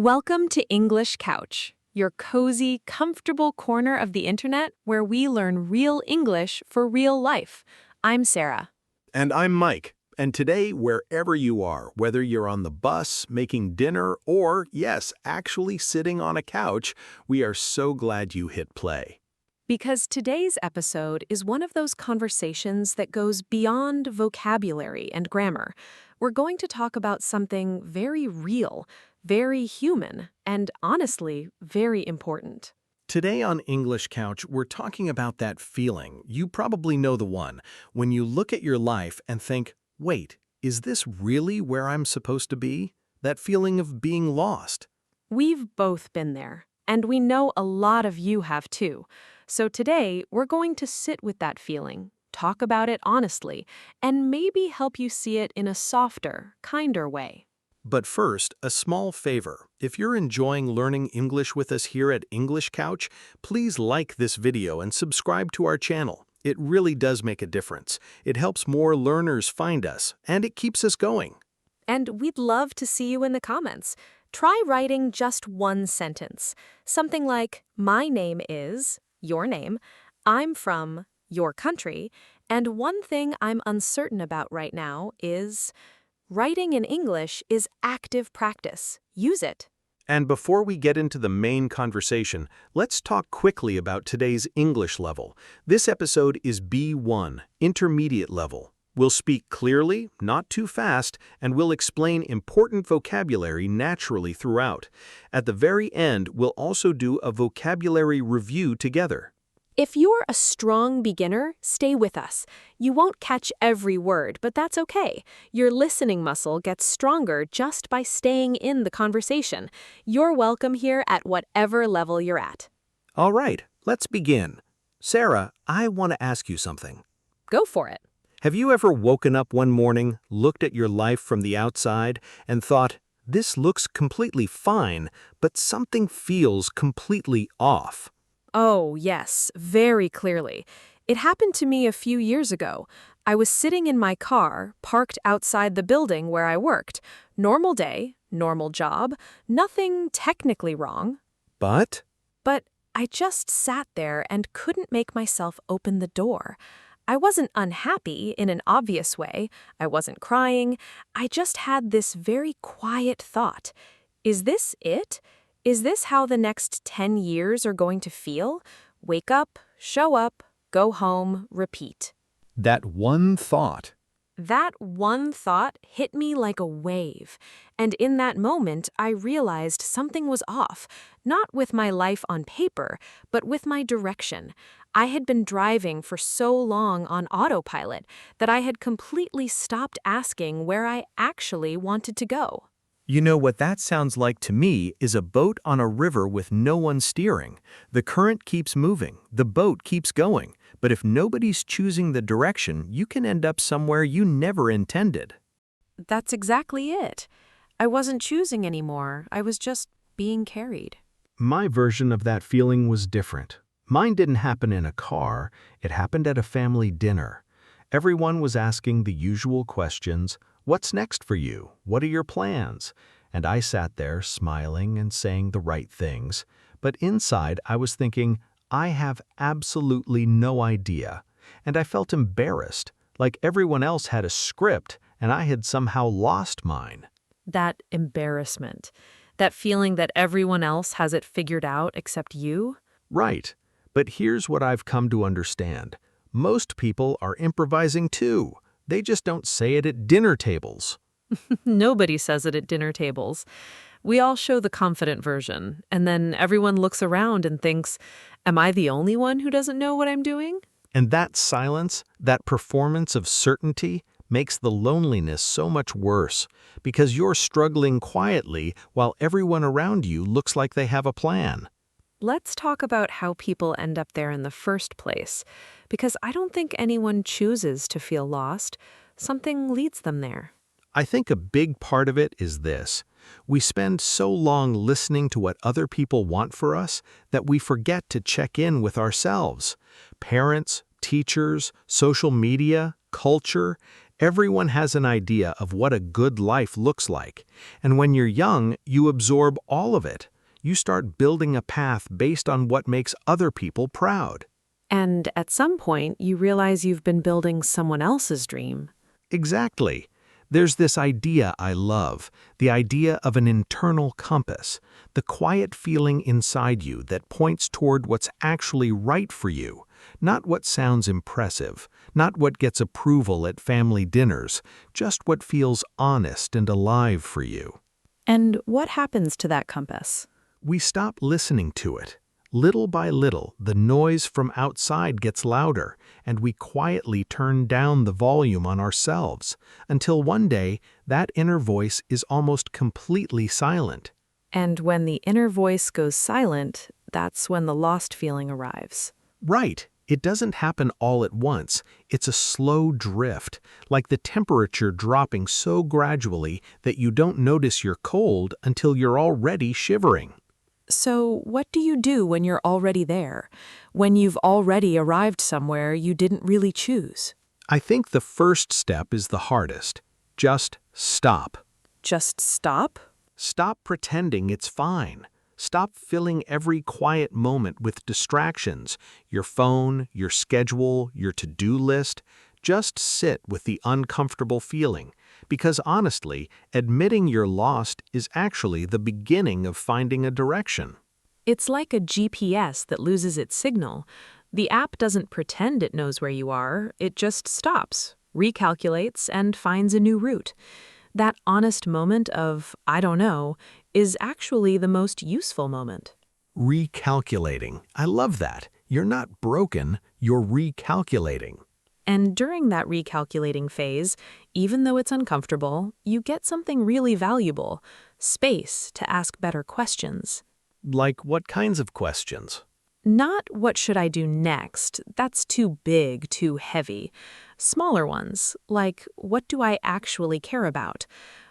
Welcome to English Couch, your cozy, comfortable corner of the internet where we learn real English for real life. I'm Sarah. And I'm Mike. And today, wherever you are, whether you're on the bus, making dinner, or, yes, actually sitting on a couch, we are so glad you hit play. Because today's episode is one of those conversations that goes beyond vocabulary and grammar. We're going to talk about something very real, very human, and honestly, very important. Today on English Couch, we're talking about that feeling. You probably know the one, when you look at your life and think, wait, is this really where I'm supposed to be? That feeling of being lost. We've both been there, and we know a lot of you have too. So today, we're going to sit with that feeling, talk about it honestly, and maybe help you see it in a softer, kinder way. But first, a small favor. If you're enjoying learning English with us here at English Couch, please like this video and subscribe to our channel. It really does make a difference. It helps more learners find us, and it keeps us going. And we'd love to see you in the comments. Try writing just one sentence. Something like, my name is, your name, I'm from, your country, and one thing I'm uncertain about right now is... Writing in English is active practice. Use it. And before we get into the main conversation, let's talk quickly about today's English level. This episode is B1, intermediate level. We'll speak clearly, not too fast, and we'll explain important vocabulary naturally throughout. At the very end, we'll also do a vocabulary review together. If you're a strong beginner, stay with us. You won't catch every word, but that's okay. Your listening muscle gets stronger just by staying in the conversation. You're welcome here at whatever level you're at. All right, let's begin. Sarah, I want to ask you something. Go for it. Have you ever woken up one morning, looked at your life from the outside, and thought, this looks completely fine, but something feels completely off? Oh, yes, very clearly. It happened to me a few years ago. I was sitting in my car, parked outside the building where I worked. Normal day, normal job, nothing technically wrong. But I just sat there and couldn't make myself open the door. I wasn't unhappy in an obvious way. I wasn't crying. I just had this very quiet thought. Is this it? Is this how the next 10 years are going to feel? Wake up, show up, go home, repeat. that one thought. That one thought hit me like a wave. And in that moment, I realized something was off, not with my life on paper, but with my direction. I had been driving for so long on autopilot that I had completely stopped asking where I actually wanted to go. You know what that sounds like to me is a boat on a river with no one steering. The current keeps moving, the boat keeps going, but if nobody's choosing the direction, you can end up somewhere you never intended. That's exactly it. I wasn't choosing anymore. I was just being carried. My version of that feeling was different. Mine didn't happen in a car, it happened at a family dinner. Everyone was asking the usual questions. What's next for you? What are your plans? And I sat there smiling and saying the right things. But inside I was thinking, I have absolutely no idea. And I felt embarrassed, like everyone else had a script and I had somehow lost mine. That embarrassment. That feeling that everyone else has it figured out except you? Right. But here's what I've come to understand. Most people are improvising too. They just don't say it at dinner tables. Nobody says it at dinner tables. We all show the confident version, and then everyone looks around and thinks, am I the only one who doesn't know what I'm doing? And that silence, that performance of certainty, makes the loneliness so much worse, because you're struggling quietly while everyone around you looks like they have a plan. Let's talk about how people end up there in the first place, because I don't think anyone chooses to feel lost. Something leads them there. I think a big part of it is this. We spend so long listening to what other people want for us that we forget to check in with ourselves. Parents, teachers, social media, culture, Everyone has an idea of what a good life looks like, and when you're young, you absorb all of it. You start building a path based on what makes other people proud. And at some point, you realize you've been building someone else's dream. Exactly. There's this idea I love, the idea of an internal compass, the quiet feeling inside you that points toward what's actually right for you, not what sounds impressive, not what gets approval at family dinners, just what feels honest and alive for you. And what happens to that compass? We stop listening to it. Little by little, the noise from outside gets louder, and we quietly turn down the volume on ourselves, until one day, that inner voice is almost completely silent. And when the inner voice goes silent, that's when the lost feeling arrives. Right. It doesn't happen all at once. It's a slow drift, like the temperature dropping so gradually that you don't notice you're cold until you're already shivering. So, what do you do when you're already there? When you've already arrived somewhere you didn't really choose? I think the first step is the hardest. Just stop. Just stop? Stop pretending it's fine. Stop filling every quiet moment with distractions, your phone, your schedule, your to-do list. Just sit with the uncomfortable feeling, because honestly, admitting you're lost is actually the beginning of finding a direction. It's like a GPS that loses its signal. The app doesn't pretend it knows where you are, it just stops, recalculates, and finds a new route. That honest moment of, I don't know, is actually the most useful moment. Recalculating. I love that. You're not broken, you're recalculating. And during that recalculating phase, even though it's uncomfortable, you get something really valuable, space to ask better questions. Like what kinds of questions? Not what should I do next? That's too big, too heavy. Smaller ones, like what do I actually care about?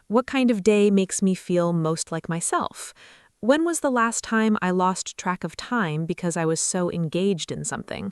What kind of day makes me feel most like myself? When was the last time I lost track of time because I was so engaged in something?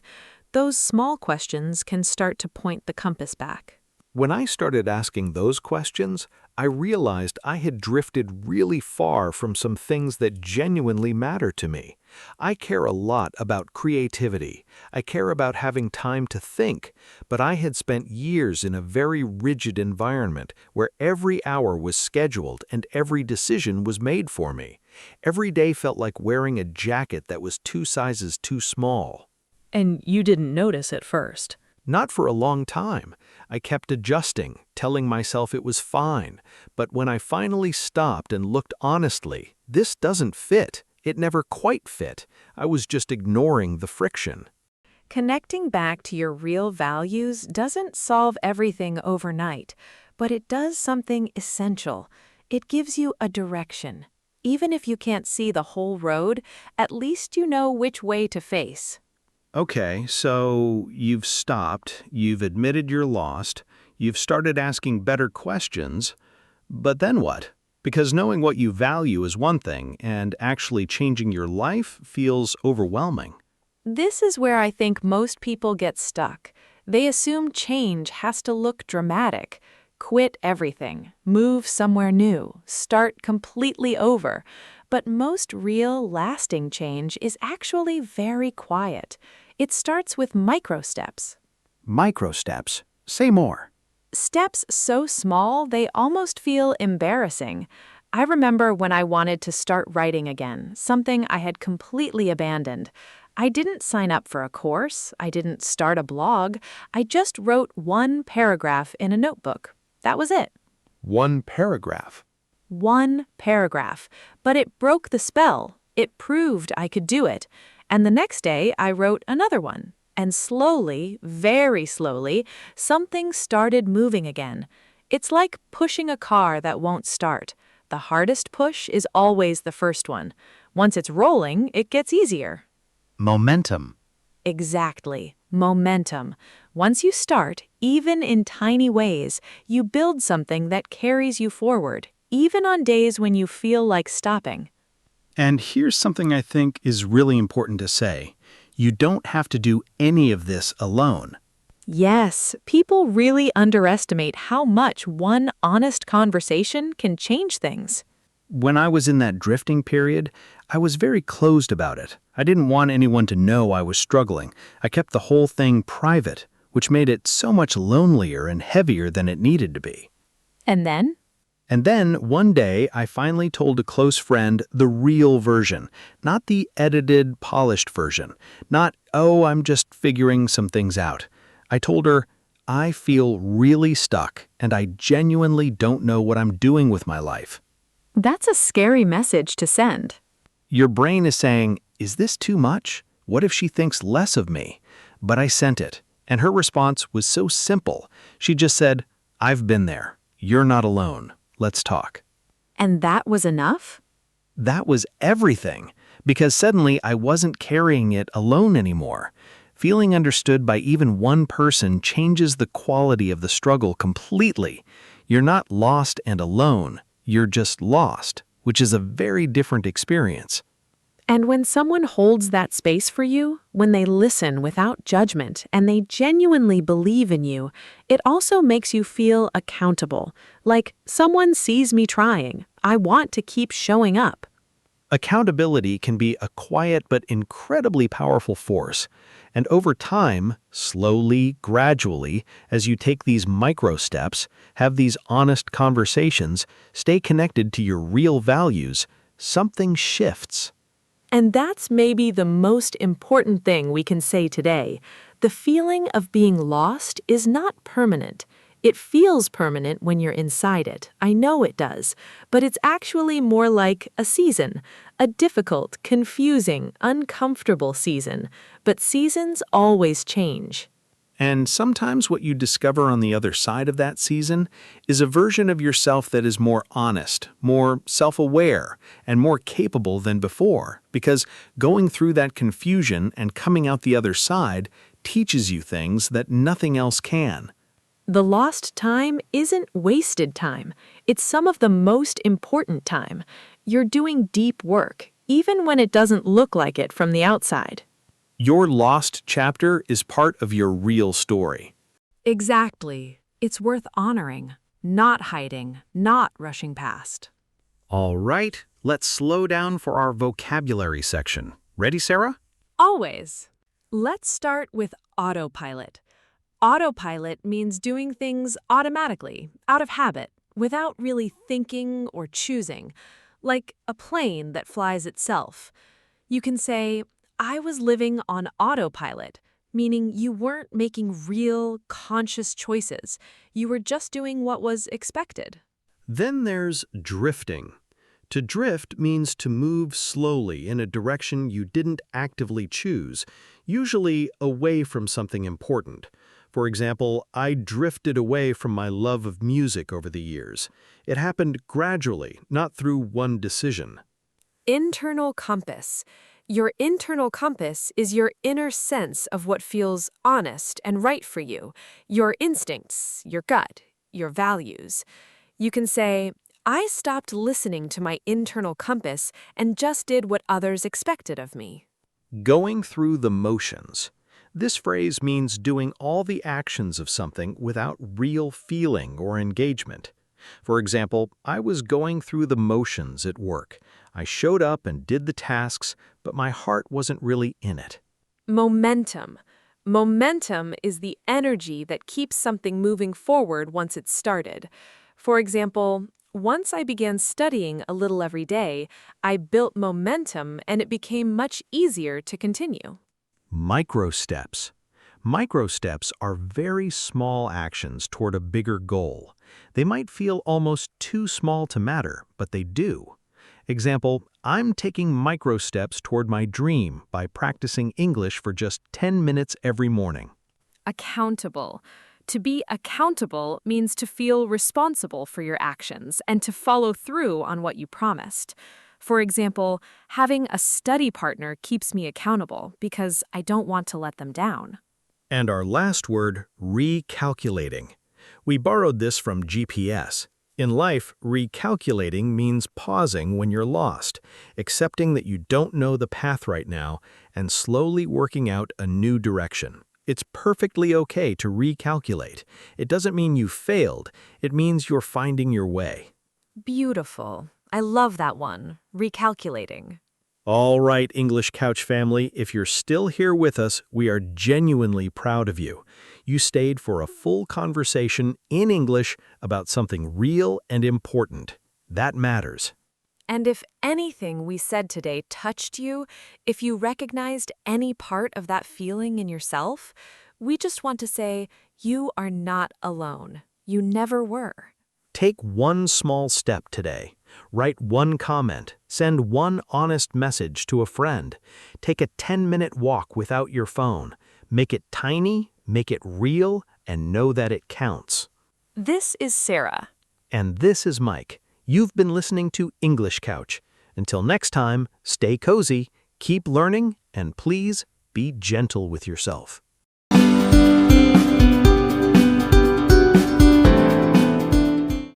Those small questions can start to point the compass back. When I started asking those questions, I realized I had drifted really far from some things that genuinely matter to me. I care a lot about creativity. I care about having time to think, but I had spent years in a very rigid environment where every hour was scheduled and every decision was made for me. Every day felt like wearing a jacket that was 2 sizes too small. And you didn't notice at first. Not for a long time. I kept adjusting, telling myself it was fine. But when I finally stopped and looked honestly, this doesn't fit. It never quite fit. I was just ignoring the friction. Connecting back to your real values doesn't solve everything overnight, but it does something essential. It gives you a direction. Even if you can't see the whole road, at least you know which way to face. Okay, so you've stopped, you've admitted you're lost, you've started asking better questions, but then what? Because knowing what you value is one thing, and actually changing your life feels overwhelming. This is where I think most people get stuck. They assume change has to look dramatic. Quit everything, move somewhere new, start completely over. But most real, lasting change is actually very quiet. It starts with micro steps. Micro steps. Say more. Steps so small they almost feel embarrassing. I remember when I wanted to start writing again, something I had completely abandoned. I didn't sign up for a course, I didn't start a blog, I just wrote one paragraph in a notebook. That was it. One paragraph. One paragraph. But it broke the spell. It proved I could do it. And the next day I wrote another one. And slowly, very slowly, something started moving again. It's like pushing a car that won't start. The hardest push is always the first one. Once it's rolling, it gets easier. Momentum. Exactly. Momentum. Once you start, even in tiny ways, you build something that carries you forward, even on days when you feel like stopping. And here's something I think is really important to say. You don't have to do any of this alone. Yes, people really underestimate how much one honest conversation can change things. When I was in that drifting period, I was very closed about it. I didn't want anyone to know I was struggling. I kept the whole thing private, which made it so much lonelier and heavier than it needed to be. And then? And then, one day, I finally told a close friend the real version, not the edited, polished version. Not, oh, I'm just figuring some things out. I told her, I feel really stuck, and I genuinely don't know what I'm doing with my life. That's a scary message to send. Your brain is saying, is this too much? What if she thinks less of me? But I sent it, and her response was so simple. She just said, I've been there. You're not alone. Let's talk. And that was enough? That was everything, because suddenly I wasn't carrying it alone anymore. Feeling understood by even one person changes the quality of the struggle completely. You're not lost and alone, you're just lost, which is a very different experience. And when someone holds that space for you, when they listen without judgment and they genuinely believe in you, it also makes you feel accountable. Like, someone sees me trying. I want to keep showing up. Accountability can be a quiet but incredibly powerful force. And over time, slowly, gradually, as you take these micro steps, have these honest conversations, stay connected to your real values, something shifts. And that's maybe the most important thing we can say today. The feeling of being lost is not permanent. It feels permanent when you're inside it. I know it does. But it's actually more like a season. A difficult, confusing, uncomfortable season. But seasons always change. And sometimes what you discover on the other side of that season is a version of yourself that is more honest, more self-aware, and more capable than before, because going through that confusion and coming out the other side teaches you things that nothing else can. The lost time isn't wasted time. It's some of the most important time. You're doing deep work, even when it doesn't look like it from the outside. Your lost chapter is part of your real story. Exactly. It's worth honoring, not hiding, not rushing past. All right, let's slow down for our vocabulary section. Ready, Sarah? Always. Let's start with autopilot. Autopilot means doing things automatically, out of habit, without really thinking or choosing, like a plane that flies itself. You can say, I was living on autopilot, meaning you weren't making real, conscious choices. You were just doing what was expected. Then there's drifting. To drift means to move slowly in a direction you didn't actively choose, usually away from something important. For example, I drifted away from my love of music over the years. It happened gradually, not through one decision. Internal compass. Your internal compass is your inner sense of what feels honest and right for you, your instincts, your gut, your values. You can say, I stopped listening to my internal compass and just did what others expected of me. Going through the motions. This phrase means doing all the actions of something without real feeling or engagement. For example, I was going through the motions at work. I showed up and did the tasks, but my heart wasn't really in it. Momentum. Momentum is the energy that keeps something moving forward once it's started. For example, once I began studying a little every day, I built momentum and it became much easier to continue. Micro steps. Micro steps are very small actions toward a bigger goal. They might feel almost too small to matter, but they do. Example, I'm taking micro steps toward my dream by practicing English for just 10 minutes every morning. Accountable. To be accountable means to feel responsible for your actions and to follow through on what you promised. For example, having a study partner keeps me accountable because I don't want to let them down. And our last word, recalculating. We borrowed this from GPS. In life, recalculating means pausing when you're lost, accepting that you don't know the path right now, and slowly working out a new direction. It's perfectly okay to recalculate. It doesn't mean you failed. It means you're finding your way. Beautiful. I love that one. Recalculating. All right, English Couch family, if you're still here with us, we are genuinely proud of you. You stayed for a full conversation in English about something real and important. That matters. And if anything we said today touched you, if you recognized any part of that feeling in yourself, we just want to say you are not alone. You never were. Take one small step today. Write one comment. Send one honest message to a friend. Take a 10-minute walk without your phone. Make it tiny, make it real, and know that it counts. This is Sarah. And this is Mike. You've been listening to English Couch. Until next time, stay cozy, keep learning, and please be gentle with yourself.